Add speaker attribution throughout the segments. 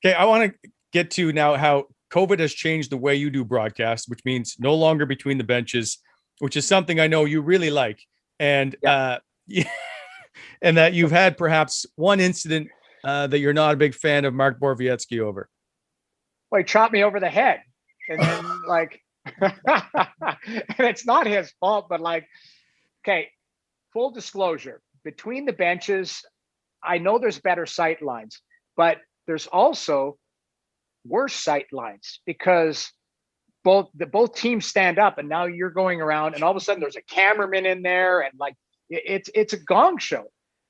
Speaker 1: Okay, I want to get to now how COVID has changed the way you do broadcasts, which means no longer between the benches, which is something I know you really like, and
Speaker 2: Yeah.
Speaker 1: and that you've had perhaps one incident that you're not a big fan of Mark Borowiecki over.
Speaker 2: Well, he chopped me over the head, and then like, and it's not his fault, but like, okay, full disclosure, between the benches, I know there's better sight lines, but there's also worse sight lines because both teams stand up, and now you're going around, and all of a sudden there's a cameraman in there, and like it's a gong show.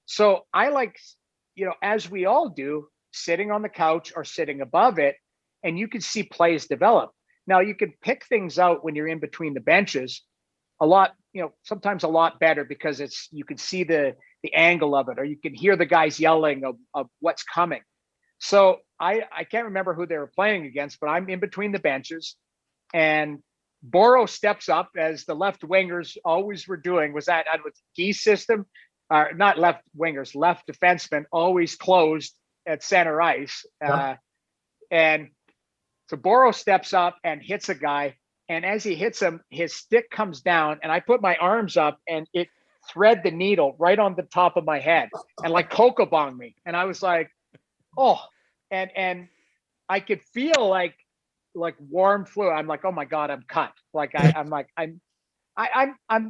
Speaker 2: So I like, as we all do, sitting on the couch or sitting above it, and you can see plays develop. Now you can pick things out when you're in between the benches a lot, sometimes a lot better because you can see the angle of it, or you can hear the guys yelling of what's coming. So I can't remember who they were playing against, but I'm in between the benches, and Boro steps up as the left wingers always were doing. Was that with Geese system? Not left wingers, left defensemen always closed at center ice. And so Boro steps up and hits a guy. And as he hits him, his stick comes down, and I put my arms up, and it thread the needle right on the top of my head and like cocoa bong me. And I was like, oh, and I could feel like warm fluid. I'm like, oh my God, I'm cut. Like I'm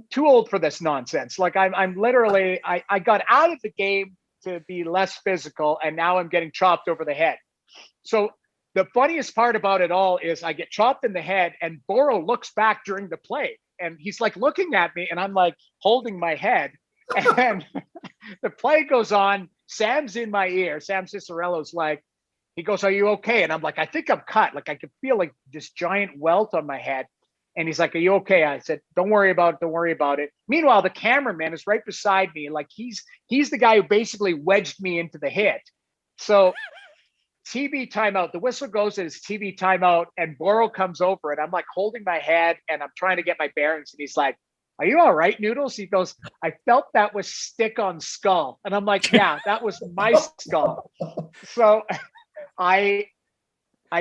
Speaker 2: too old for this nonsense. Like I'm literally, I got out of the game to be less physical, and now I'm getting chopped over the head. So the funniest part about it all is I get chopped in the head, and Boro looks back during the play, and he's like looking at me, and I'm like holding my head, and the play goes on. Sam's in my ear. Sam Cicerello's like, he goes, "Are you okay?" And I'm like, "I think I'm cut. Like I could feel like this giant welt on my head." And he's like, "Are you okay?" I said, "Don't worry about it. Don't worry about it." Meanwhile, the cameraman is right beside me. Like he's the guy who basically wedged me into the hit. So TV timeout. The whistle goes, and it's TV timeout, and Boro comes over, and I'm like holding my head, and I'm trying to get my bearings, and he's like, "Are you all right, Noodles?" He goes, "I felt that was stick on skull," and I'm like, "Yeah, that was my skull." So I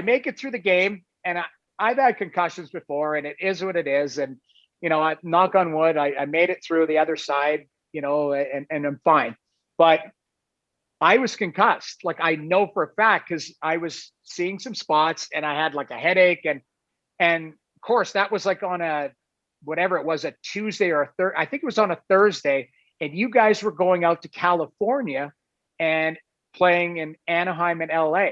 Speaker 2: make it through the game, and I've had concussions before, and it is what it is, and I knock on wood, I made it through the other side, and I'm fine, but I was concussed. Like I know for a fact because I was seeing some spots, and I had like a headache, and of course that was like on a whatever it was, a Tuesday or a I think it was on a Thursday, and you guys were going out to California and playing in Anaheim and LA.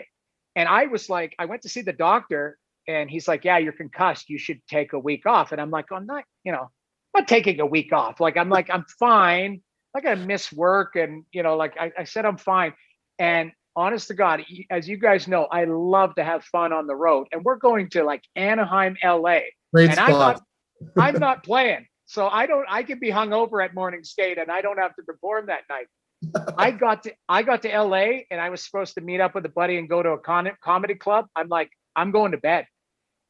Speaker 2: And I was like, I went to see the doctor, and he's like, "Yeah, you're concussed. You should take a week off." And I'm like, "I'm not, I'm not taking a week off." Like, I'm fine. I'm not gonna miss work. And, like I said, I'm fine. And honest to God, as you guys know, I love to have fun on the road. And we're going to like Anaheim, LA.
Speaker 3: Great
Speaker 2: And
Speaker 3: spot.
Speaker 2: I'm not playing. So I could be hungover at morning skate, and I don't have to perform that night. I got to LA, and I was supposed to meet up with a buddy and go to a comedy club. I'm like, I'm going to bed.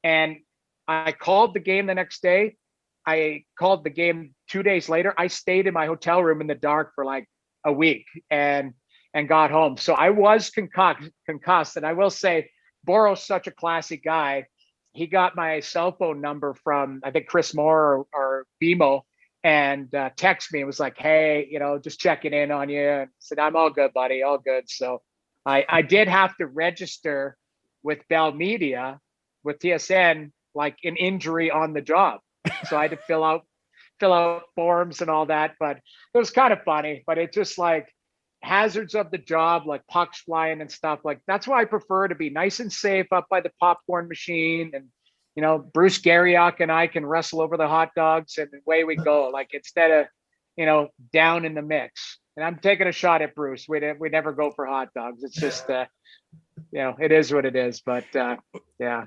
Speaker 2: And I called the game the next day. I called the game 2 days later. I stayed in my hotel room in the dark for like a week and got home. So I was concussed. And I will say, Boro's such a classy guy. He got my cell phone number from, I think, Chris Moore or BMO, and text me and was like, "Hey, just checking in on you." And I said, "I'm all good, buddy, all good." So I did have to register with Bell Media, with TSN, like an injury on the job. So I had to fill out forms and all that, but it was kind of funny. But it's just like hazards of the job, like pucks flying and stuff. Like that's why I prefer to be nice and safe up by the popcorn machine, and Bruce Garriock and I can wrestle over the hot dogs, and away we go. Like instead of down in the mix. And I'm taking a shot at Bruce. We never go for hot dogs. It's just it is what it is. But yeah.